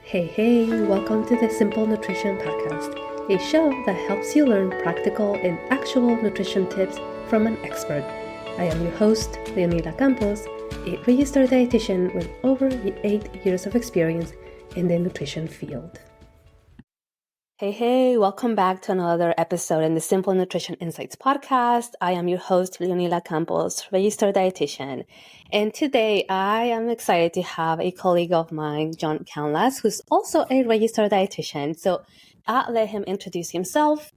Hey, welcome to the Simple Nutrition Podcast, a show that helps you learn practical and actual nutrition tips from an expert. I am your host, Leonila Campos, a registered dietitian with over 8 years of experience in the nutrition field. Hey, welcome back to another episode in the Simple Nutrition Insights podcast. I am your host, Leonila Campos, registered dietitian. And today I am excited to have a colleague of mine, John Canlas, who's also a registered dietitian. So I'll let him introduce himself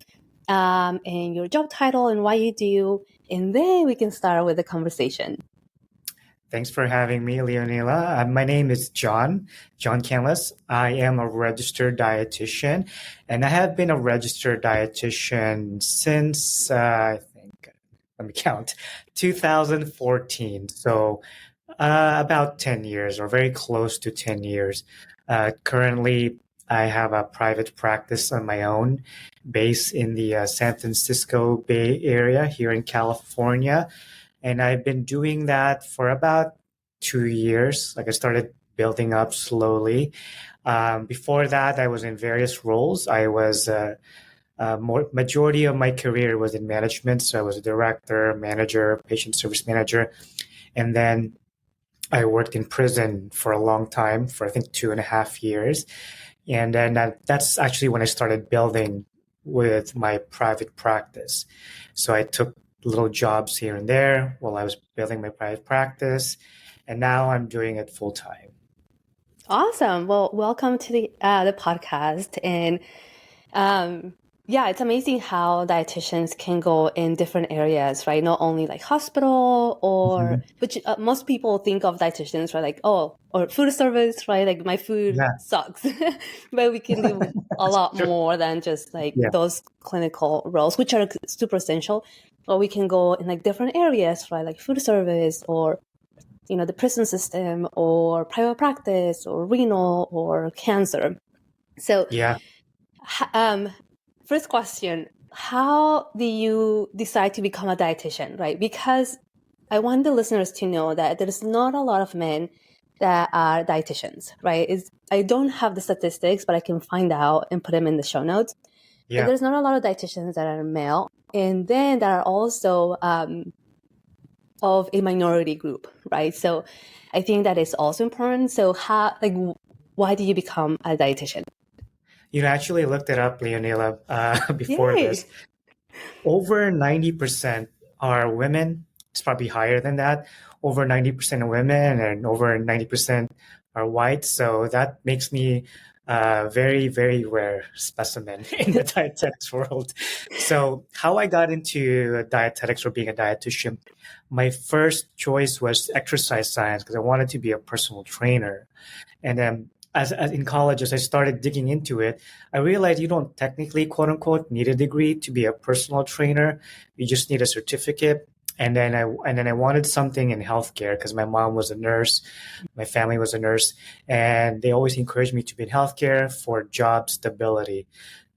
and your job title and what you do, and then we can start with the conversation. Thanks for having me, Leonila. My name is John Canlas. I am a registered dietitian, and I have been a registered dietitian since, let me count, 2014. So about 10 years or very close to 10 years. Currently, I have a private practice on my own based in the San Francisco Bay Area here in California. And I've been doing that for about 2 years. Like I started building up slowly. Before that, I was in various roles. I was majority of my career was in management. So I was a director, manager, patient service manager. And then I worked in prison for a long time, for I think 2.5 years. And then that's actually when I started building with my private practice. So I took little jobs here and there while I was building my private practice, and now I'm doing it full time. Awesome. Well, welcome to the podcast. And it's amazing how dietitians can go in different areas, right? Not only like hospital which most people think of dietitians, right? Like, or food service, right? Like my food sucks, but we can do a lot more than just like those clinical roles, which are super essential. Or we can go in like different areas, right? Like food service or, the prison system or private practice or renal or cancer. So, first question, how do you decide to become a dietitian, right? Because I want the listeners to know that there's not a lot of men that are dietitians, right? I don't have the statistics, but I can find out and put them in the show notes. Yeah. And there's not a lot of dietitians that are male. And then there are also of a minority group, right? So I think that is also important. So why do you become a dietitian? You actually looked it up, Leonila, before this. Over 90% are women. It's probably higher than that. Over 90% of women and over 90% are white. So that makes me a very, very rare specimen in the dietetics world. So how I got into dietetics or being a dietitian, my first choice was exercise science because I wanted to be a personal trainer. And then as in college, as I started digging into it, I realized you don't technically, quote unquote, need a degree to be a personal trainer. You just need a certificate. And then I wanted something in healthcare because my mom was a nurse, my family was a nurse, and they always encouraged me to be in healthcare for job stability.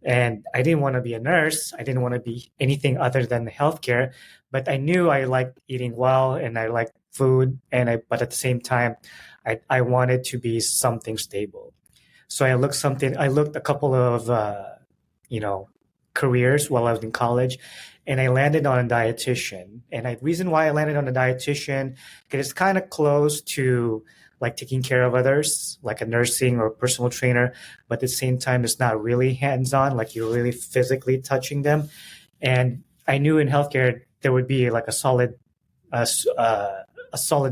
And I didn't want to be a nurse. I didn't want to be anything other than healthcare, but I knew I liked eating well and I liked food. But at the same time, I wanted to be something stable. So I looked a couple of, careers while I was in college, and I landed on a dietitian. And the reason why I landed on a dietitian, because it's kind of close to like taking care of others, like a nursing or personal trainer, but at the same time, it's not really hands-on, like you're really physically touching them. And I knew in healthcare, there would be like a solid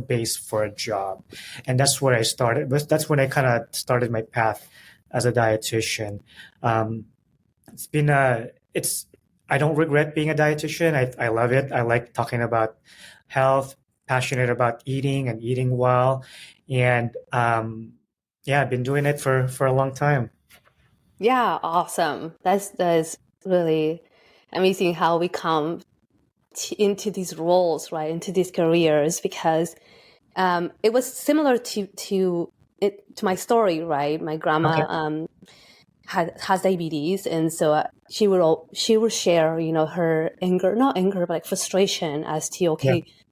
base for a job. And that's where I started. That's when I kind of started my path as a dietitian. I don't regret being a dietitian. I love it. I like talking about health, passionate about eating and eating well. And I've been doing it for a long time. Yeah, awesome. That's really amazing how we come into these roles, right? Into these careers, because it was similar to my story, right? My grandma has diabetes, and so she would share, her not anger, but like frustration as to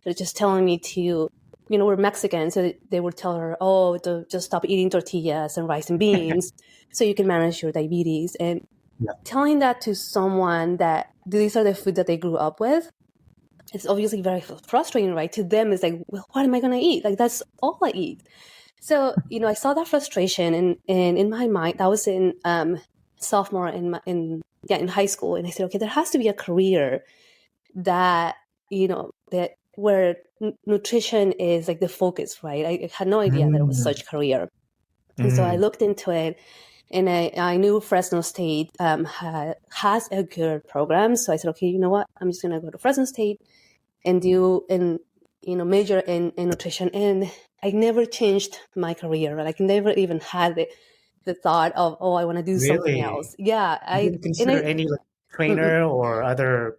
they're just telling me to we're Mexican, so they would tell her, oh, just stop eating tortillas and rice and beans so you can manage your diabetes. And Yeah. telling that to someone that these are the food that they grew up with, it's obviously very frustrating, right? To them, it's like, well, what am I going to eat? Like, that's all I eat. So, I saw that frustration, and in my mind, that was in sophomore in high school, and I said, okay, there has to be a career that that where nutrition is like the focus, right? I had no idea there was Mm. such career, and so I Mm. looked into it, and I knew Fresno State has a good program, so I said, okay, you know what? I'm just gonna go to Fresno State and major in nutrition, and I never changed my career. Like, I never even had the thought of, oh, I want to do something Really? else. Yeah, You I didn't and consider I any like mm-mm. trainer or other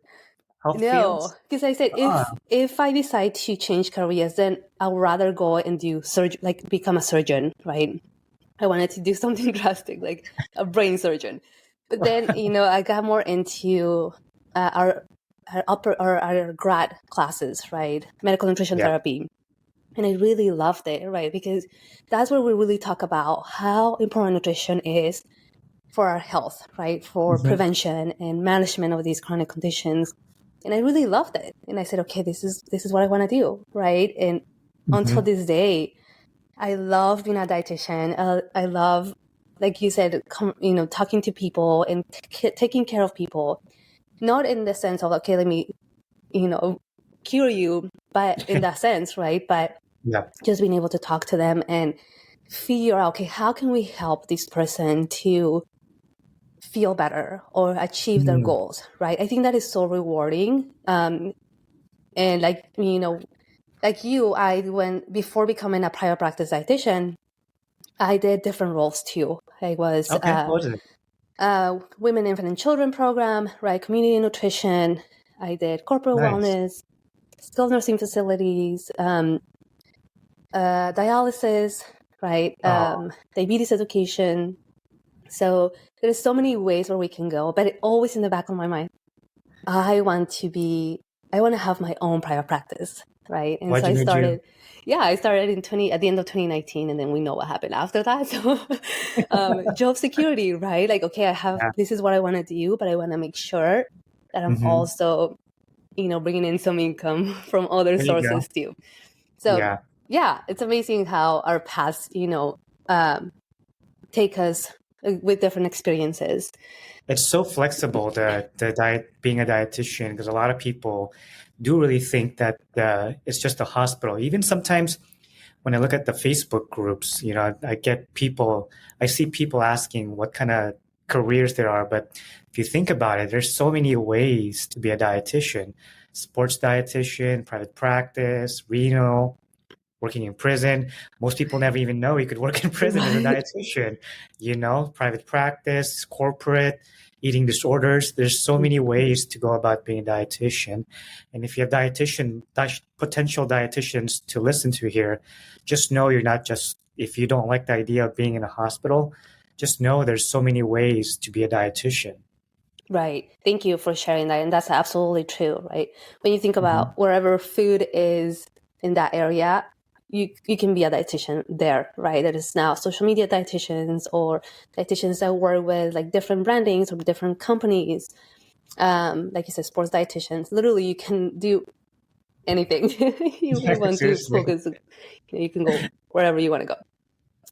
health No, fields? because I said Ah, if I decide to change careers, then I would rather go and do like become a surgeon, right? I wanted to do something drastic, like a brain surgeon. But then, I got more into our grad classes, right? Medical nutrition yeah. therapy. And I really loved it, right? Because that's where we really talk about how important nutrition is for our health, right? For Mhm. prevention and management of these chronic conditions. And I really loved it. And I said, okay, this is what I want to do, right? And until Mhm. this day, I love being a dietitian. I love, like you said, talking to people and taking care of people. Not in the sense of, okay, let me, cure you, but in that sense, right? But Yeah. just being able to talk to them and figure out, okay, how can we help this person to feel better or achieve their Mm. goals, right? I think that is so rewarding. And like, like you, before becoming a private practice dietitian, I did different roles too. I was Okay. What is it? Women, Infant, and Children program, right? Community nutrition. I did corporate Nice. wellness, skilled nursing facilities, dialysis, right? Oh, Diabetes education. So there's so many ways where we can go, but always in the back of my mind, I want to have my own private practice, right? And why'd so you made you? I started at the end of 2019, and then we know what happened after that. So, job security, right? Like, okay, Yeah. this is what I want to do, but I want to make sure that I'm Hmm. also, bringing in some income from other There you go. sources too. So, Yeah. yeah, it's amazing how our paths, take us with different experiences. It's so flexible, the diet, being a dietitian, because a lot of people do really think that it's just a hospital. Even sometimes when I look at the Facebook groups, I see people asking what kind of careers there are. But if you think about it, there's so many ways to be a dietitian: sports dietitian, private practice, renal, working in prison. Most people never even know you could work in prison as a Right. dietitian, private practice, corporate, eating disorders. There's so many ways to go about being a dietitian. And if you have potential dietitians to listen to here, just know you're not just, if you don't like the idea of being in a hospital, just know there's so many ways to be a dietitian. Right. Thank you for sharing that. And that's absolutely true, right? When you think Mhm. about wherever food is in that area, you can be a dietitian there, right? There is now social media dietitians or dietitians that work with like different brandings or different companies. Like you said, sports dietitians. Literally, you can do anything you Yeah, want to seriously. focus. You can go wherever you want to go.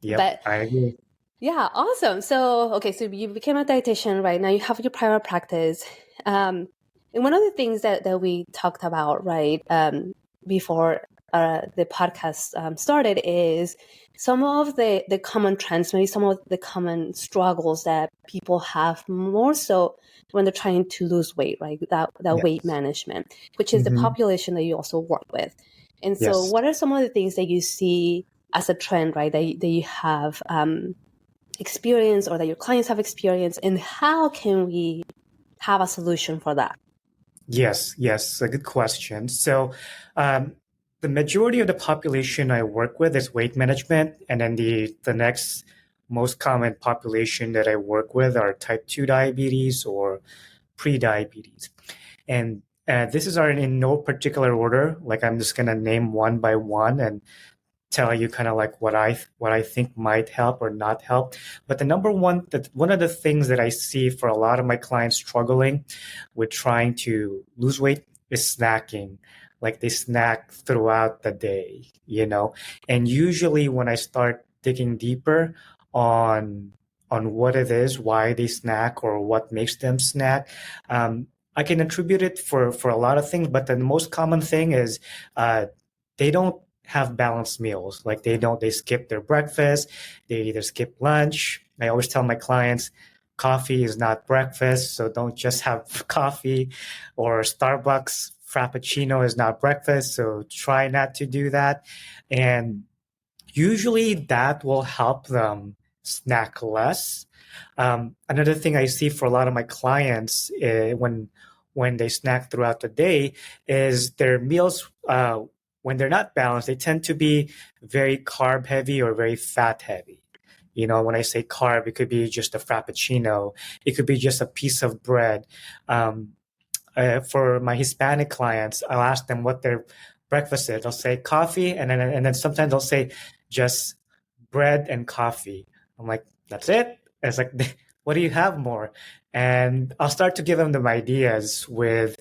Yep, But I agree. yeah, awesome. So, okay, so you became a dietitian, right? Now you have your private practice. And one of the things that we talked about, right, before the podcast started is some of the common trends, maybe some of the common struggles that people have more so when they're trying to lose weight, right? That weight Yes. management, which is the Hmm. population that you also work with. And so, Yes. what are some of the things that you see as a trend, right, that you have experience or that your clients have experience, and how can we have a solution for that? Yes, a good question. So, um, the majority of the population I work with is weight management, and then the next most common population that I work with are type 2 diabetes or pre-diabetes. And This is are in no particular order. Like I'm just gonna name one by one and tell you kind of like what I think might help or not help. But the number one that one of the things that I see for a lot of my clients struggling with trying to lose weight is snacking. Like they snack throughout the day, you know. And usually when I start digging deeper on on what it is, why they snack or what makes them snack, I can attribute it for a lot of things, but the most common thing is uh, they don't have balanced meals. Like they skip their breakfast, they either skip lunch. I always tell my clients, coffee is not breakfast, so don't just have coffee, or Starbucks Frappuccino is not breakfast, so try not to do that. And usually that will help them snack less. Another thing I see for a lot of my clients when they snack throughout the day is their meals. When they're not balanced, they tend to be very carb heavy or very fat heavy. You know, when I say carb, it could be just a frappuccino. It could be just a piece of bread. Um, for my Hispanic clients, I'll ask them what their breakfast is. They'll say coffee, and then sometimes they'll say just bread and coffee. I'm like, that's it. It's like, what do you have more? And I'll start to give them the ideas with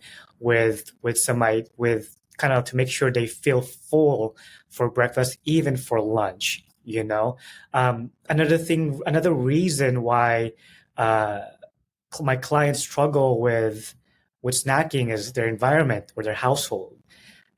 some with kind of to make sure they feel full for breakfast, even for lunch. You know, another reason why uh, my clients struggle with snacking is their environment or their household.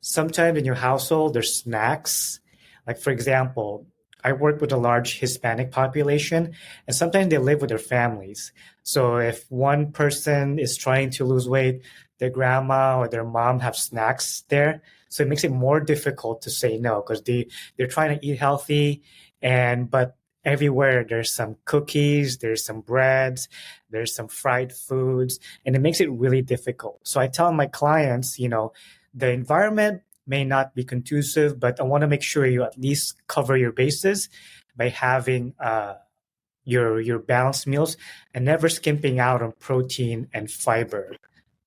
Sometimes in your household, there's snacks. Like, for example, I work with a large Hispanic population, and sometimes they live with their families. So if one person is trying to lose weight, their grandma or their mom have snacks there. So it makes it more difficult to say no because they're trying to eat healthy, but everywhere there's some cookies, there's some breads, there's some fried foods, and it makes it really difficult. So I tell my clients, the environment may not be conducive, but I want to make sure you at least cover your bases by having your balanced meals and never skimping out on protein and fiber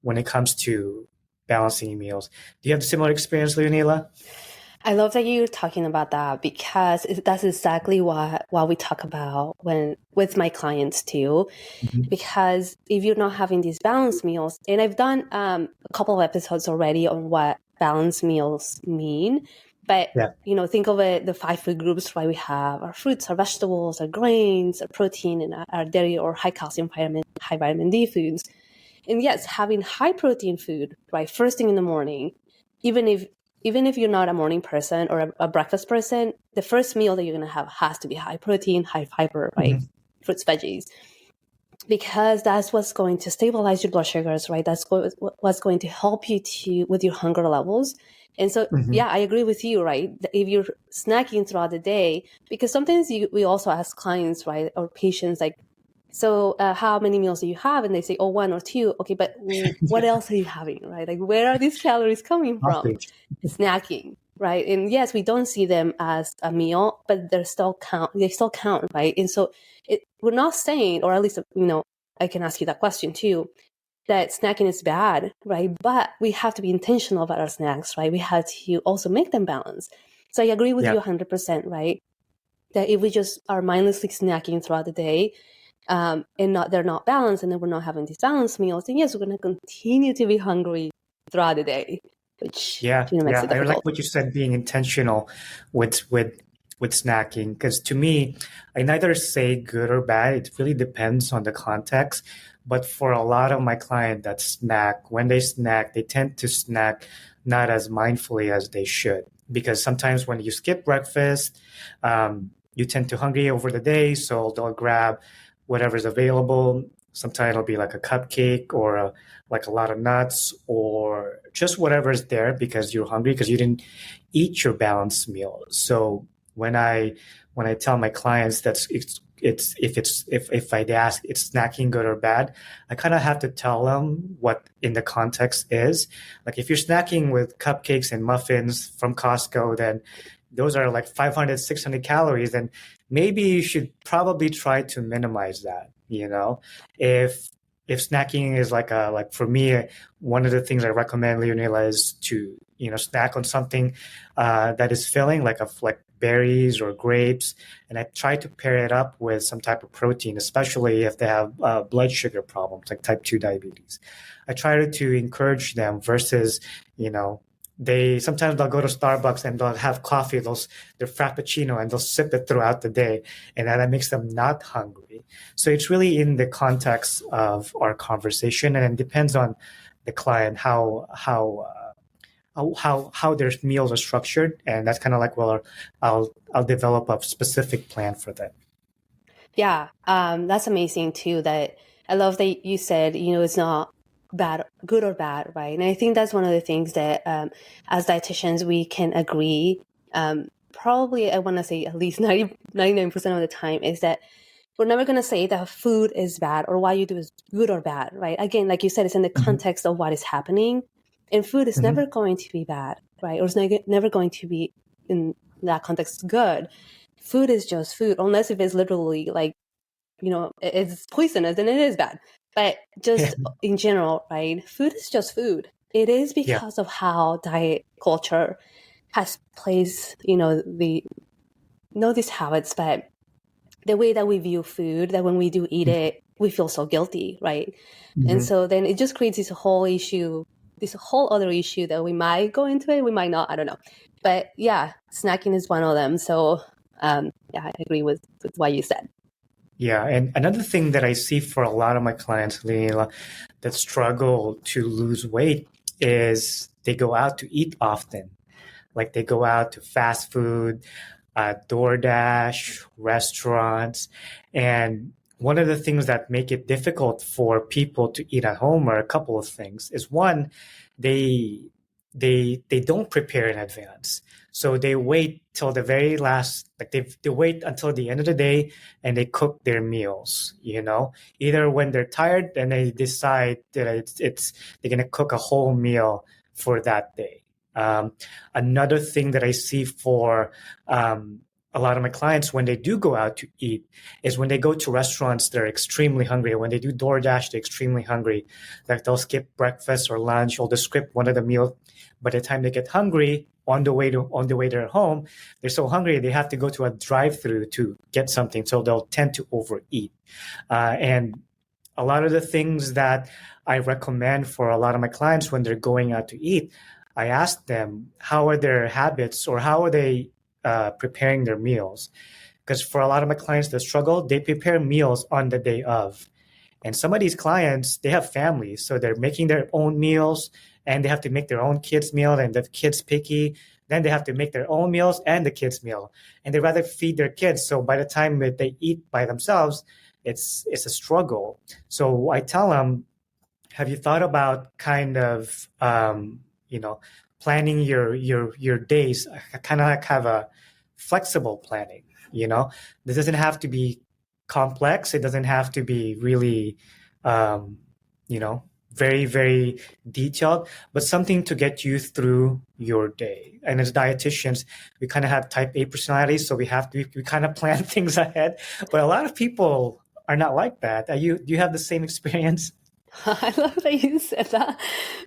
when it comes to balancing meals. Do you have a similar experience, Leonila? I love that you're talking about that because that's exactly what we talk about with my clients too. Mm-hmm. Because if you're not having these balanced meals, and I've done a couple of episodes already on what balanced meals mean, but Yeah. think of it, the 5 food groups, right? We have our fruits, our vegetables, our grains, our protein, and our dairy or high calcium, high vitamin D foods. And yes, having high protein food, right, first thing in the morning, even if you're not a morning person or a breakfast person, the first meal that you're going to have has to be high protein, high fiber, right? Mm-hmm. Fruits, veggies, because that's what's going to stabilize your blood sugars, right? That's what's going to help you with your hunger levels. And so, Mm-hmm. yeah, I agree with you, right? If you're snacking throughout the day, because sometimes we also ask clients, right, or patients, like, so how many meals do you have? And they say, oh, 1 or 2. Okay, but what else are you having, right? Like, where are these calories coming from? Snacking, right? And yes, we don't see them as a meal, but they still count, right? And so we're not saying, or at least, I can ask you that question too, that snacking is bad, right? But we have to be intentional about our snacks, right? We have to also make them balanced. So I agree with you 100%, right? That if we just are mindlessly snacking throughout the day, and they're not balanced, and then we're not having these balanced meals, then yes, we're going to continue to be hungry throughout the day, which makes it I like difficult. what you said, being intentional with snacking, because to me, I neither say good or bad. It really depends on the context. But for a lot of my clients that snack, when they snack, they tend to snack not as mindfully as they should, because sometimes when you skip breakfast, you tend to hungry over the day, so they'll grab whatever's available. Sometimes it'll be like a cupcake or like a lot of nuts or just whatever's there because you're hungry because you didn't eat your balanced meal. So when I tell my clients that if I ask it's snacking good or bad, I kind of have to tell them what in the context is. Like if you're snacking with cupcakes and muffins from Costco, then those are like 500, 600 calories, and maybe you should probably try to minimize that. If if snacking is like for me, one of the things I recommend, Leonila, is to snack on something that is filling, like berries or grapes, and I try to pair it up with some type of protein, especially if they have blood sugar problems like type 2 diabetes. I try to encourage them versus you know they sometimes they'll go to Starbucks and they'll have coffee, their frappuccino, and they'll sip it throughout the day, and that makes them not hungry. So it's really in the context of our conversation, and it depends on the client how their meals are structured, and that's kind of like, well, I'll develop a specific plan for them. Yeah, that's amazing too. That I love that you said, it's not bad, good or bad, right? And I think that's one of the things that as dietitians we can agree. Probably, I want to say at least 99% of the time is that we're never going to say that food is bad or what you do is good or bad, right? Again, like you said, it's in the context of what is happening. And food is never going to be bad, right? Or it's never going to be, in that context, good. Food is just food, unless if it's literally like, it's poisonous and it is bad. But just in general, right? Food is just food. It is Yeah. because of how diet culture has placed, these habits, but the way that we view food, that when we do eat it, we feel so guilty, right? And so then it just creates this whole other issue that we might go into it, we might not, I don't know. But yeah, snacking is one of them. So yeah, I agree with what you said. Yeah, and another thing that I see for a lot of my clients, Leila, that struggle to lose weight is they go out to eat often. Like they go out to fast food, DoorDash, restaurants. And one of the things that make it difficult for people to eat at home are a couple of things. Is one, they they don't prepare in advance. So they wait till the very last, like they wait until the end of the day and they cook their meals, either when they're tired and they decide that it's they're going to cook a whole meal for that day. Another thing that I see for a lot of my clients when they do go out to eat is when they go to restaurants, they're extremely hungry. When they do DoorDash, they're extremely hungry. Like they'll skip breakfast or lunch or they'll skip one of the meals. By the time they get hungry on the way to their home, they're so hungry they have to go to a drive-through to get something. So they'll tend to overeat. And a lot of the things that I recommend for a lot of my clients when they're going out to eat, I ask them how are their habits or how are they preparing their meals. Because for a lot of my clients that struggle, they prepare meals on the day of. And some of these clients, they have families, so they're making their own meals and they have to make their own kids' meal and the kids picky. Then they have to make their own meals and the kids' meal. And they rather feed their kids. So by the time that they eat by themselves, it's a struggle. So I tell them, have you thought about kind of planning your days, kind of like have a flexible planning, this doesn't have to be complex, it doesn't have to be really very very detailed, but something to get you through your day. And as dietitians, we kind of have type A personalities, so we kind of plan things ahead, but a lot of people are not like that. Do you have the same experience? I love that you said that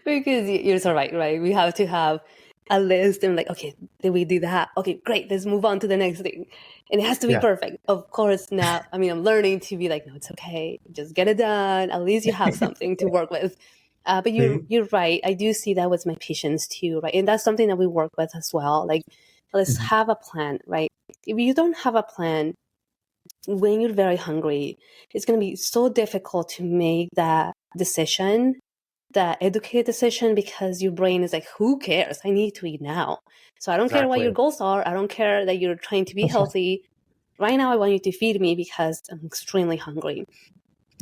because you're so right? We have to have a list and like, okay, did we do that? Okay, great. Let's move on to the next thing. And it has to be perfect. Of course, now, I'm learning to be like, no, it's okay. Just get it done. At least you have something to work with. But you're right. I do see that with my patients too, right? And that's something that we work with as well. Like, let's have a plan, right? If you don't have a plan, when you're very hungry, it's going to be so difficult to make that decision, that educated decision, because your brain is like, who cares? I need to eat now. So I don't care what your goals are. I don't care that you're trying to be healthy. Right now, I want you to feed me because I'm extremely hungry.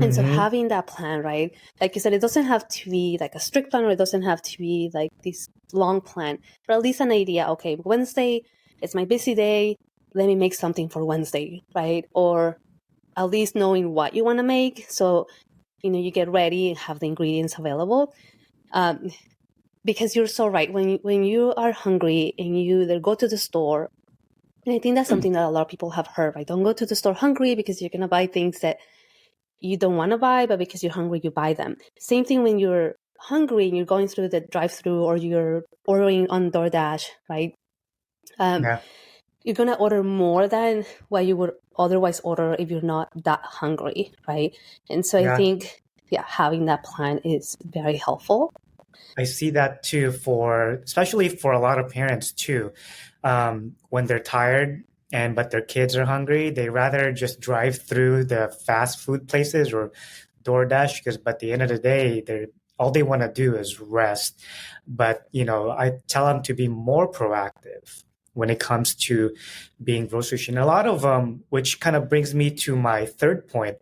And so having that plan, right? Like you said, it doesn't have to be like a strict plan, or it doesn't have to be like this long plan, but at least an idea. Okay, Wednesday, it's my busy day. Let me make something for Wednesday, right? Or at least knowing what you want to make. So, you get ready and have the ingredients available. Because you're so right. When you are hungry and you either go to the store, and I think that's something that a lot of people have heard, right? Don't go to the store hungry because you're going to buy things that you don't want to buy, but because you're hungry, you buy them. Same thing when you're hungry and you're going through the drive-through or you're ordering on DoorDash, right? Yeah. You're going to order more than what you would otherwise order if you're not that hungry, right? And so I Yeah. think, having that plan is very helpful. I see that too, especially for a lot of parents too. When they're tired but their kids are hungry, they rather just drive through the fast food places or DoorDash because, but at the end of the day, all they want to do is rest. But I tell them to be more proactive when it comes to being grocery shopping. A lot of them, which kind of brings me to my third point,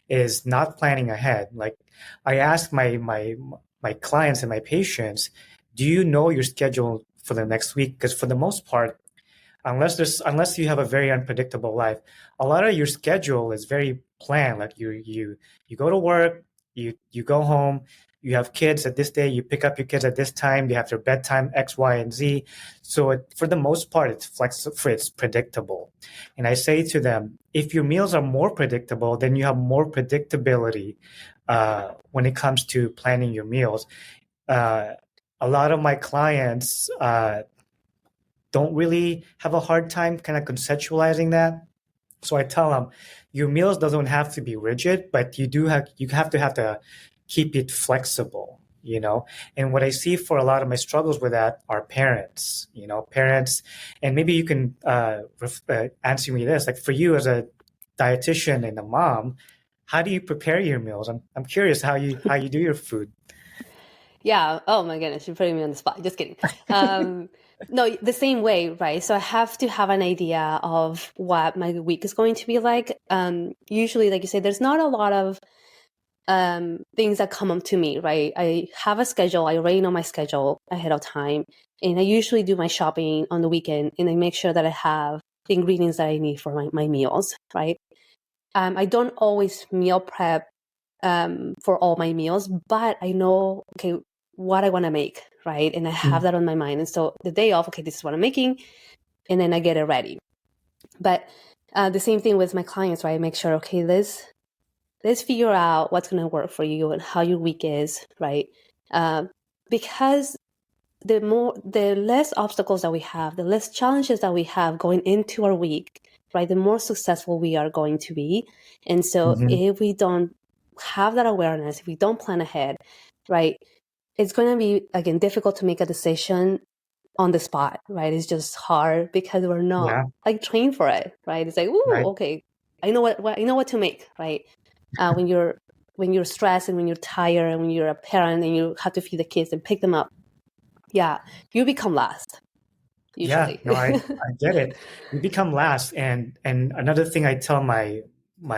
is not planning ahead. Like I ask my clients and my patients, do you know your schedule for the next week? Because for the most part, unless you have a very unpredictable life, a lot of your schedule is very planned. Like you go to work, you go home, you have kids at this day, you pick up your kids at this time, you have their bedtime X, Y, and Z. So for the most part, it's flexible, it's predictable. And I say to them, if your meals are more predictable, then you have more predictability when it comes to planning your meals. A lot of my clients don't really have a hard time kind of conceptualizing that. So I tell them, your meals doesn't have to be rigid, but you have to keep it flexible. And what I see for a lot of my struggles with that are parents, and maybe you can answer me this, like for you as a dietitian and a mom, how do you prepare your meals? I'm curious how you do your food. Yeah. Oh my goodness, you're putting me on the spot. Just kidding. No, the same way, right? So I have to have an idea of what my week is going to be like. Usually, like you say, there's not a lot of things that come up to me, right? I have a schedule. I already know my schedule ahead of time. And I usually do my shopping on the weekend and I make sure that I have the ingredients that I need for my meals, right? I don't always meal prep for all my meals, but I know, okay, what I want to make, right? And I have that on my mind. And so the day off, okay, this is what I'm making, and then I get it ready. But the same thing with my clients, right? I make sure, okay, let's figure out what's going to work for you and how your week is, right? Because the less obstacles that we have, the less challenges that we have going into our week, right? The more successful we are going to be. And so if we don't have that awareness, if we don't plan ahead, right, it's going to be, again, difficult to make a decision on the spot, right? It's just hard because we're not Yeah, like trained for it, right? It's like, ooh, right. okay, I know what to make, right? When you're stressed and when you're tired and when you're a parent and you have to feed the kids and pick them up, yeah, you become last Yeah, usually. no, I get it. You become last, and another thing I tell my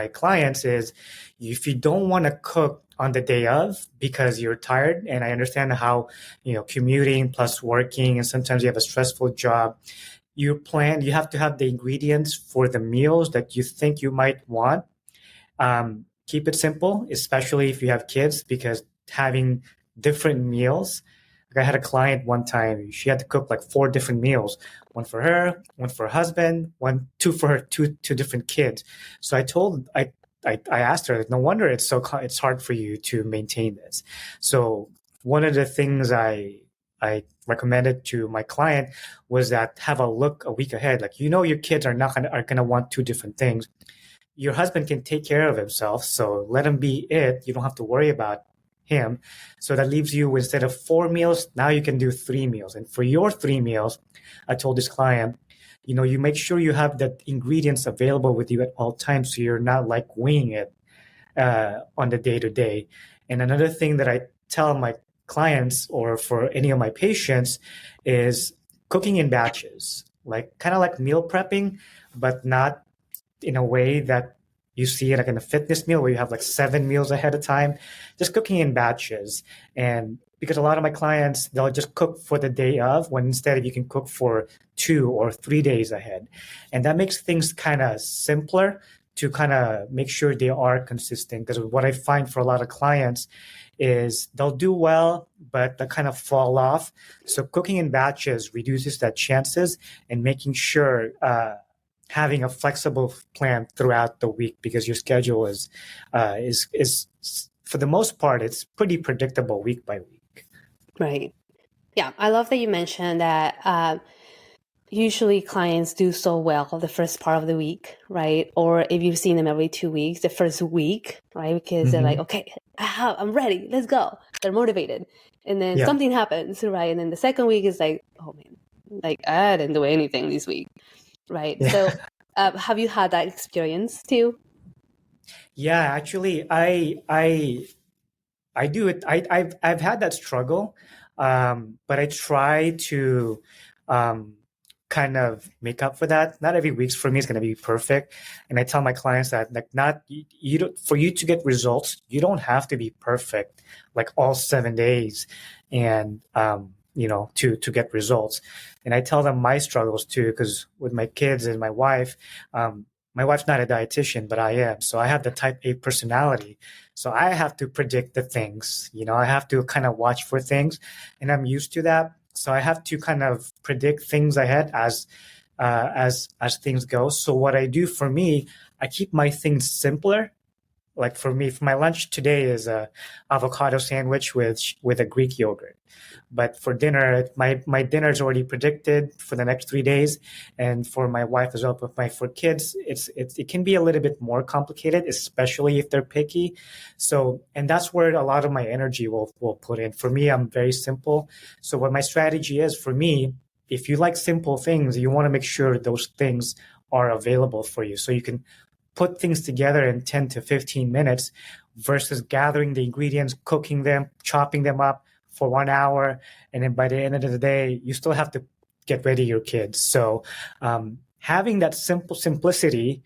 clients is, if you don't want to cook on the day of because you're tired, and I understand how commuting plus working, and sometimes you have a stressful job. You have to have the ingredients for the meals that you think you might want. Keep it simple, especially if you have kids, because having different meals. Like I had a client one time, she had to cook like 4 different meals, one for her, one for her husband, two for her two different kids. So I asked her, no wonder it's hard for you to maintain this. So one of the things I recommended to my client was that have a look a week ahead. Like your kids are gonna want 2 different things. Your husband can take care of himself, so let him be it. You don't have to worry about him. So that leaves you, instead of 4 meals, now you can do 3 meals. And for your 3 meals, I told this client, you make sure you have the ingredients available with you at all times, so you're not like winging it on the day to day. And another thing that I tell my clients, or for any of my patients, is cooking in batches, like kind of like meal prepping, but not in a way that you see it like in a fitness meal where you have like 7 meals ahead of time, just cooking in batches. And because a lot of my clients, they'll just cook for the day of, when instead you can cook for 2 or 3 days ahead. And that makes things kind of simpler to kind of make sure they are consistent. Because what I find for a lot of clients is they'll do well, but they kind of fall off. So cooking in batches reduces that chances, and making sure having a flexible plan throughout the week because your schedule is for the most part it's pretty predictable week by week. Right. Yeah, I love that you mentioned that usually clients do so well the first part of the week, right? Or if you've seen them every 2 weeks, the first week, right? Because they're like, okay, I'm ready, let's go. They're motivated. And then Yeah. something happens, right? And then the second week is like, oh man, like I didn't do anything this week, right? Yeah. So have you had that experience too? Yeah, actually, I do it. I've had that struggle, but I try to um, kind of make up for that. Not every week for me is going to be perfect, and I tell my clients that like not you don't for you to get results, you don't have to be perfect like all 7 days, and to get results. And I tell them my struggles too, because with my kids and my wife's not a dietitian, but I am. So I have the type A personality. So I have to predict the things, I have to kind of watch for things, and I'm used to that. So I have to kind of predict things ahead as things go. So what I do for me, I keep my things simpler. Like for me, for my lunch today is a avocado sandwich with a Greek yogurt. But for dinner, my dinner is already predicted for the next 3 days, and for my wife as well. But for kids, it can be a little bit more complicated, especially if they're picky. So, and that's where a lot of my energy will put in. For me, I'm very simple. So what my strategy is for me, if you like simple things, you want to make sure those things are available for you, so you can put things together in 10 to 15 minutes versus gathering the ingredients, cooking them, chopping them up for 1 hour. And then by the end of the day, you still have to get ready your kids. So having that simplicity,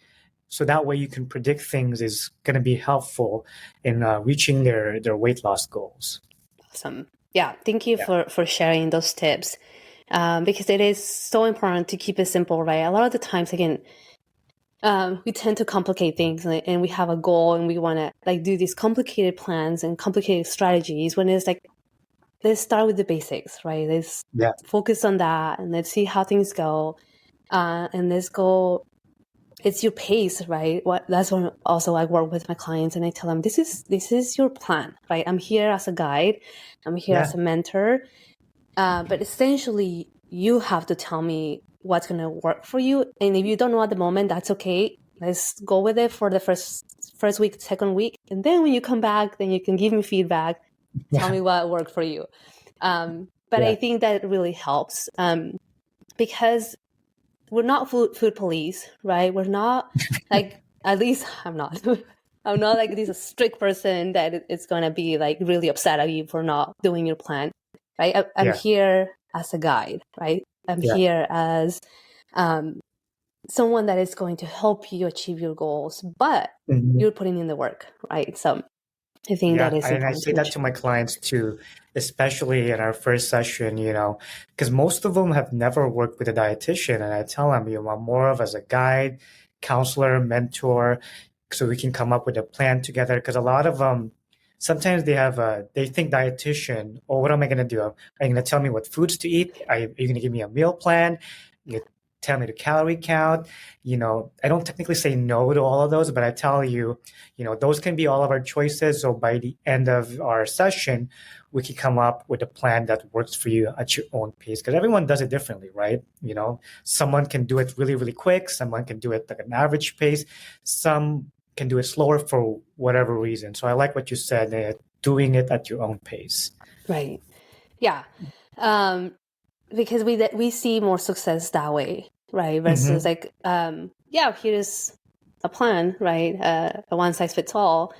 so that way you can predict things, is going to be helpful in reaching their weight loss goals. Awesome. Yeah. Thank you for sharing those tips. Because it is so important to keep it simple, right? A lot of the times, again, we tend to complicate things, and we have a goal and we want to like do these complicated plans and complicated strategies, when it's like, let's start with the basics, right? Let's focus on that and let's see how things go. And let's go, it's your pace, right? That's when also I work with my clients and I tell them, this is your plan, right? I'm here as a guide. I'm here as a mentor. But essentially you have to tell me what's going to work for you. And if you don't know at the moment, that's okay. Let's go with it for the first week, second week. And then when you come back, then you can give me feedback, tell me what worked for you. But I think that really helps because we're not food police, right? We're not like, at least I'm not. I'm not like this strict person that it's going to be like really upset at you for not doing your plan, right? I'm here as a guide, right? I'm here as someone that is going to help you achieve your goals, but you're putting in the work, right? So I think that is important. And I say that to my clients too, especially in our first session, because most of them have never worked with a dietitian. And I tell them, I'm more of as a guide, counselor, mentor, so we can come up with a plan together. Because a lot of them, sometimes they think dietitian, oh, what am I going to do? Are you going to tell me what foods to eat? Are you going to give me a meal plan? You tell me the calorie count? I don't technically say no to all of those, but I tell you, those can be all of our choices. So by the end of our session, we can come up with a plan that works for you at your own pace, because everyone does it differently, right? Someone can do it really, really quick. Someone can do it like an average pace. Some can do it slower for whatever reason. So I like what you said, doing it at your own pace. Right. Yeah. Because we see more success that way, right? Versus like, here's a plan, right? A one size fits all.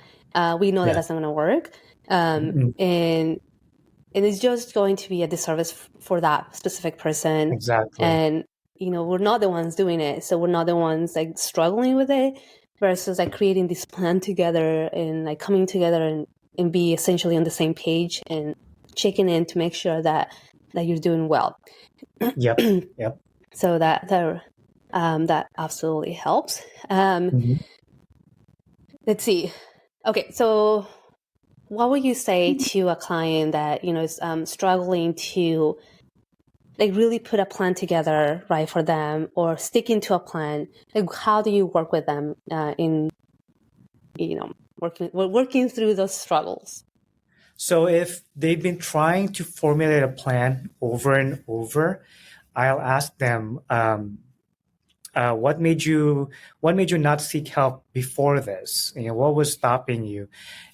We know that that's not going to work. And it's just going to be a disservice for that specific person. Exactly. And, we're not the ones doing it. So we're not the ones like struggling with it, versus like creating this plan together and like coming together and be essentially on the same page and checking in to make sure that you're doing well. Yep. So that absolutely helps. Let's see. Okay, so what would you say to a client that is struggling to like really put a plan together, right, for them, or sticking to a plan? Like, how do you work with them in, working through those struggles? So if they've been trying to formulate a plan over and over, I'll ask them, what made you not seek help before this? What was stopping you?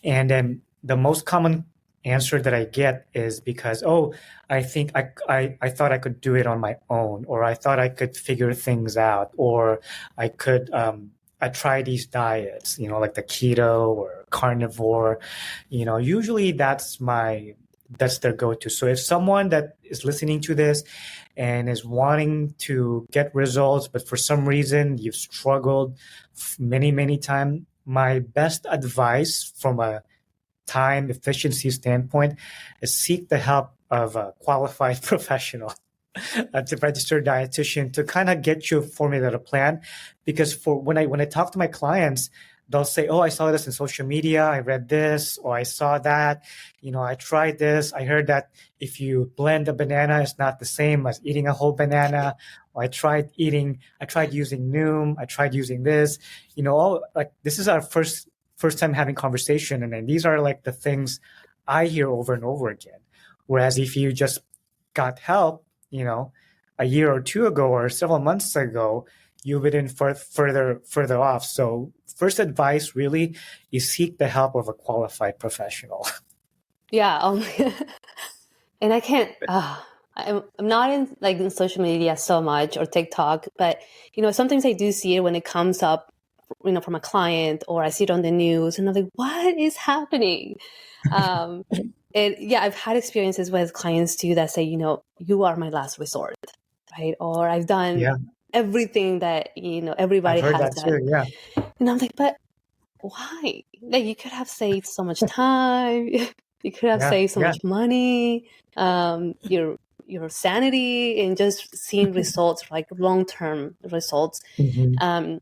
And then the most common answer that I get is because, oh, I think I thought I could do it on my own, or I thought I could figure things out, or I could I try these diets, like the keto or carnivore. Usually that's their go-to. So if someone that is listening to this and is wanting to get results, but for some reason you've struggled many, many times, my best advice from a time efficiency standpoint is seek the help of a qualified professional, a registered dietitian, to kind of get you formulate a plan. Because for when I talk to my clients, they'll say, "Oh, I saw this in social media. I read this, or I saw that. I tried this. I heard that if you blend a banana, it's not the same as eating a whole banana. Or I tried using Noom. I tried using this. All like this is our first time having conversation, and then these are like the things I hear over and over again. Whereas if you just got help, a year or two ago or several months ago, you've been further off. So first advice really is seek the help of a qualified professional. Yeah. And I can't, I'm not in social media so much, or TikTok, but, sometimes I do see it when it comes up, from a client, or I see it on the news, and I'm like, what is happening? I've had experiences with clients too that say, you are my last resort, right? Or I've done Yeah, everything that, I've everybody heard has that too. done. Yeah, And I'm like, but why? Like, you could have saved so much time. You could have yeah, saved so yeah. much money, your sanity, and just seeing results, like long-term results. Hmm.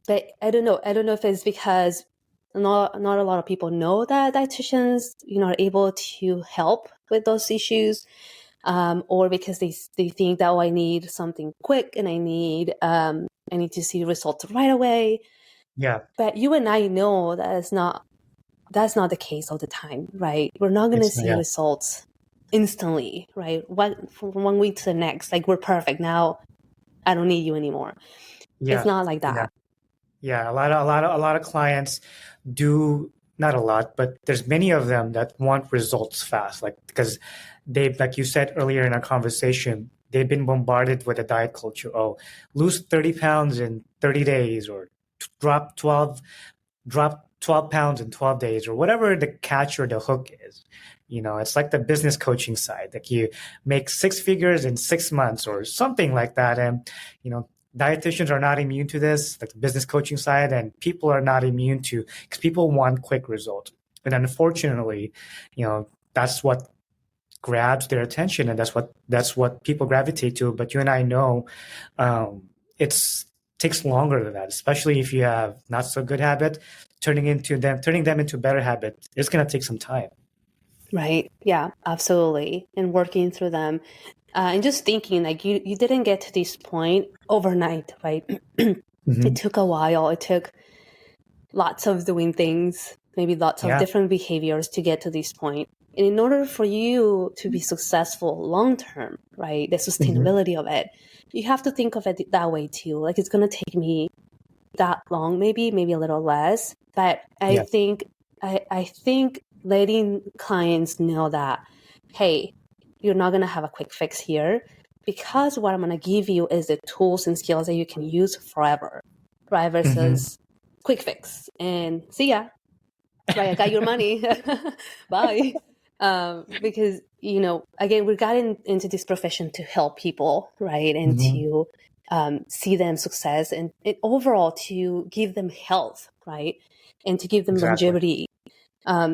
But I don't know. I don't know if it's because not a lot of people know that dietitians, are able to help with those issues, or because they think that, oh, I need something quick, and I need to see results right away. Yeah, But you and I know that's not the case all the time, right? We're not going to see yeah, results instantly, right? From 1 week to the next, like, we're perfect now. I don't need you anymore. It's yeah, not like yeah. that. Yeah, a lot of clients do, not a lot, but there's many of them that want results fast, like because like you said earlier in our conversation, they've been bombarded with a diet culture. Oh, lose 30 pounds in 30 days, or drop 12 pounds in 12 days, or whatever the catch or the hook is. It's like the business coaching side, like you make six figures in 6 months or something like that. And, dietitians are not immune to this, like the business coaching side, and people are not immune to, because people want quick results. And unfortunately, that's what grabs their attention, and that's what people gravitate to. But you and I know, it's takes longer than that, especially if you have not so good habit, turning them into better habit. It's going to take some time. Right. Yeah, absolutely. And working through them. And just thinking, like, you didn't get to this point overnight, right? It Hmm. took a while. It took lots of doing things, maybe lots of Yeah. different behaviors to get to this point. And in order for you to be successful long term, right, the Hmm. sustainability of it, you have to think of it that way too. Like, it's going to take me that long, maybe a little less. But Yeah. I think letting clients know that, hey, you're not going to have a quick fix here, because what I'm going to give you is the tools and skills that you can use forever, right? Hmm. Versus quick fix and see ya, right? I got your money. Bye. Because, again, we got into this profession to help people, right? And Hmm. to see them success, and overall to give them health, right? And to give them Exactly. longevity.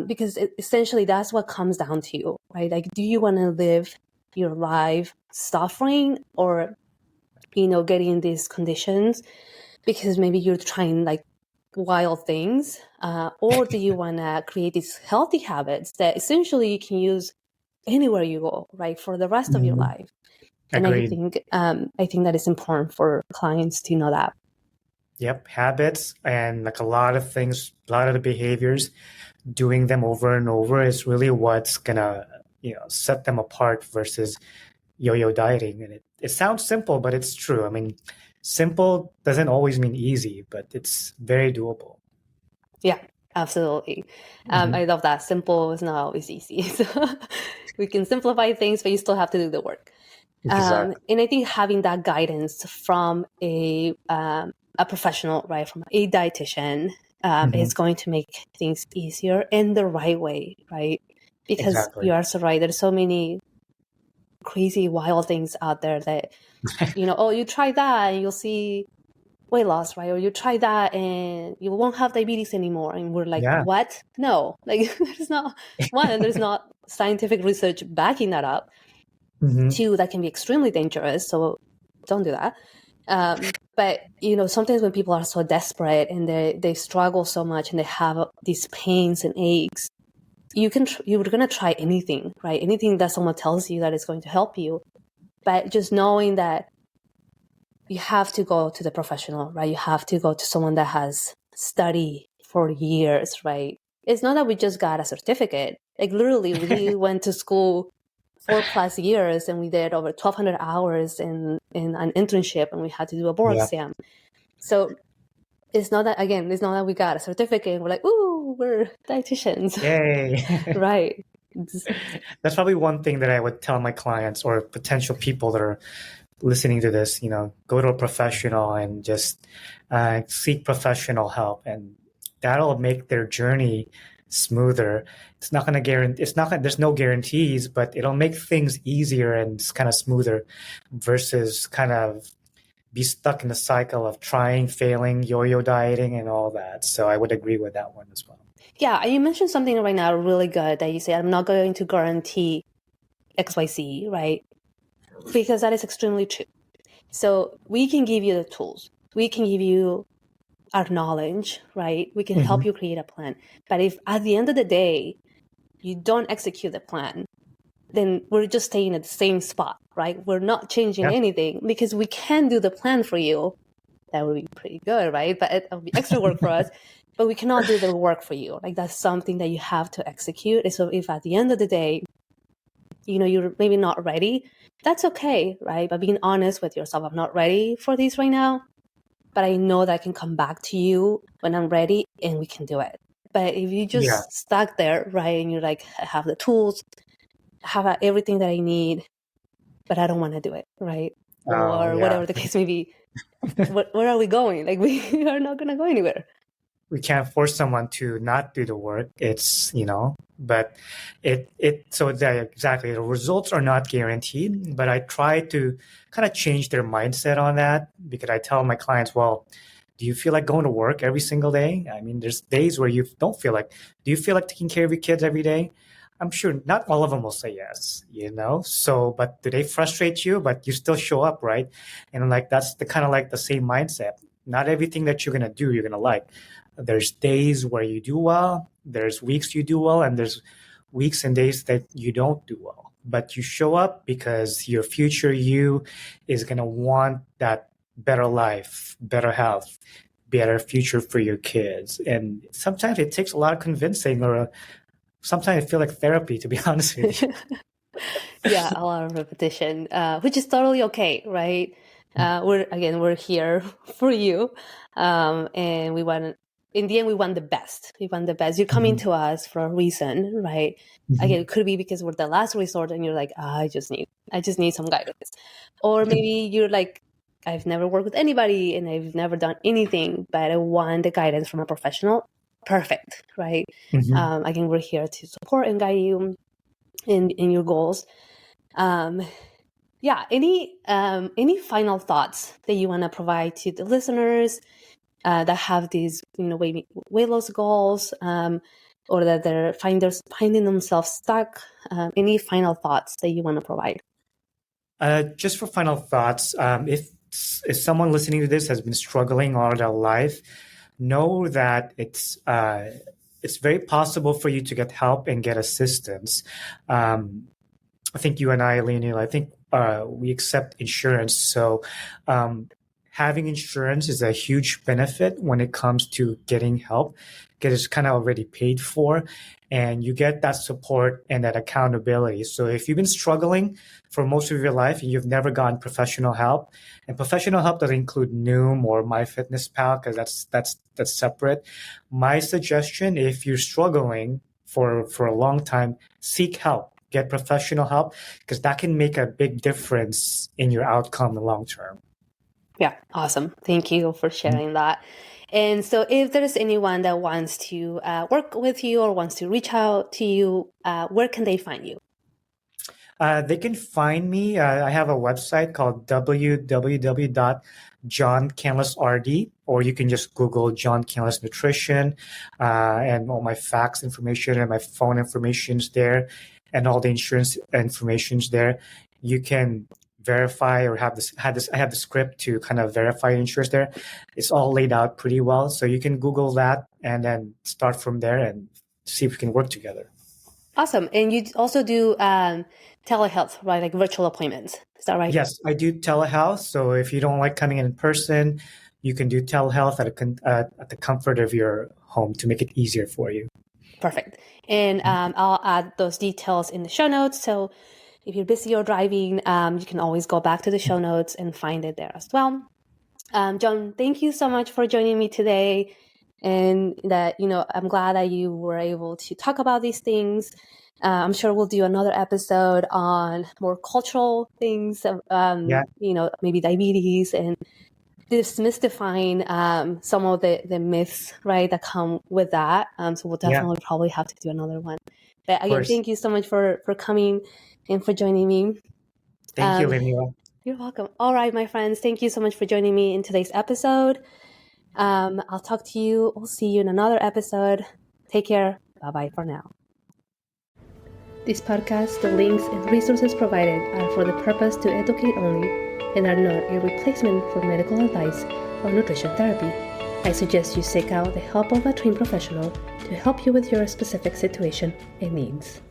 Because essentially that's what comes down to, right? Like, do you want to live your life suffering, or, getting these conditions because maybe you're trying like wild things, or do you want to create these healthy habits that essentially you can use anywhere you go, right, for the rest of your Hmm. life? And Agreed. I think that it's important for clients to know that. Yep, habits and like a lot of things, a lot of the behaviors, doing them over and over is really what's gonna, set them apart versus yo-yo dieting. And it sounds simple, but it's true. I mean, simple doesn't always mean easy, but it's very doable. Yeah, absolutely. Hmm. I love that. Simple is not always easy. So we can simplify things, but you still have to do the work. Exactly. And I think having that guidance from a professional, right, from a dietitian, Hmm. is going to make things easier in the right way, right? Because you Exactly. are so right. There's so many crazy, wild things out there that, oh, you try that and you'll see weight loss, right? Or you try that and you won't have diabetes anymore. And we're like, Yeah. what? No, like there's not one, and there's not scientific research backing that up. Hmm. Two, that can be extremely dangerous. So don't do that. But sometimes when people are so desperate and they struggle so much and they have these pains and aches, you're gonna try anything, right? Anything that someone tells you that is going to help you. But just knowing that you have to go to the professional, right? You have to go to someone that has studied for years, right? It's not that we just got a certificate. Like literally, we went to school 4+ years and we did over 1,200 hours in an internship and we had to do a board Yeah. exam. So it's not that we got a certificate and we're like, ooh, we're dietitians, Yay. right? That's probably one thing that I would tell my clients or potential people that are listening to this, go to a professional and just seek professional help, and that'll make their journey smoother. It's not going to guarantee, it's not gonna, there's no guarantees, but it'll make things easier and kind of smoother versus kind of be stuck in the cycle of trying, failing, yo-yo dieting and all that. So I would agree with that one as well. Yeah, you mentioned something right now really good that you said, I'm not going to guarantee XYZ, right? Because that is extremely true. So we can give you the tools. We can give you our knowledge, right? We can help Hmm. you create a plan. But if at the end of the day, you don't execute the plan, then we're just staying at the same spot, right? We're not changing Yeah. anything because we can do the plan for you. That would be pretty good, right? But it would be extra work for us. But we cannot do the work for you. Like that's something that you have to execute. So if at the end of the day, you're maybe not ready, that's okay, right? But being honest with yourself, I'm not ready for this right now, but I know that I can come back to you when I'm ready and we can do it. But if you Yeah. just stuck there, right, and you're like, I have the tools, I have everything that I need, but I don't want to do it, right? Oh, Or yeah. whatever the case may be, where are we going? Like, we are not going to go anywhere. We can't force someone to not do the work. It's, but so that exactly the results are not guaranteed, but I try to kind of change their mindset on that because I tell my clients, well, do you feel like going to work every single day? I mean, there's days where you don't feel like, do you feel like taking care of your kids every day? I'm sure not all of them will say yes, So, but do they frustrate you? But you still show up, right? And like that's the kind of like the same mindset. Not everything that you're gonna do, you're gonna like. There's days where you do well, there's weeks you do well, and there's weeks and days that you don't do well. But you show up because your future you is gonna want that better life, better health, better future for your kids. And sometimes it takes a lot of convincing or sometimes I feel like therapy, to be honest with you. Yeah, a lot of repetition, which is totally okay, right? We're here for you, and in the end, we want the best. We want the best. You're coming Mhm. to us for a reason, right? Again, Mhm. it could be because we're the last resort, and you're like, I just need some guidance, or maybe you're like, I've never worked with anybody, and I've never done anything, but I want the guidance from a professional. Perfect, right? Mhm. Again, we're here to support and guide you in your goals. Um, yeah, any final thoughts that you want to provide to the listeners that have these weight loss goals, or that they're finding themselves stuck? Any final thoughts that you want to provide? Just for final thoughts, if someone listening to this has been struggling all their life, know that it's very possible for you to get help and get assistance. I think you and I, Leonila, I think we accept insurance. So having insurance is a huge benefit when it comes to getting help because it's kind of already paid for, and you get that support and that accountability. So if you've been struggling for most of your life and you've never gotten professional help, and professional help doesn't include Noom or MyFitnessPal because that's separate. My suggestion, if you're struggling for a long time, seek help. Get professional help because that can make a big difference in your outcome long term. Yeah, awesome. Thank you for sharing that. And so if there's anyone that wants to work with you or wants to reach out to you, where can they find you? They can find me. I have a website called www.johncanlasrd, or you can just Google John Canlas Nutrition, and all my fax information and my phone information's there, and all the insurance information's there. You can verify or have this. I have the script to kind of verify insurance there. It's all laid out pretty well, so you can Google that and then start from there and see if we can work together. Awesome. And you also do telehealth, right? Like virtual appointments. Is that right? Yes, I do telehealth. So if you don't like coming in person, you can do telehealth at the comfort of your home to make it easier for you. Perfect. And I'll add those details in the show notes. So if you're busy or driving, you can always go back to the show notes and find it there as well. John, thank you so much for joining me today. And that, I'm glad that you were able to talk about these things. I'm sure we'll do another episode on more cultural things, maybe diabetes, and demystifying some of the myths, right, that come with that. So we'll definitely probably have to do another one. But again, thank you so much for coming and for joining me. Thank you, Leonila. You're welcome. All right, my friends, thank you so much for joining me in today's episode. I'll talk to you. We'll see you in another episode. Take care. Bye-bye for now. This podcast, the links and resources provided are for the purpose to educate only and are not a replacement for medical advice or nutrition therapy. I suggest you seek out the help of a trained professional to help you with your specific situation and needs.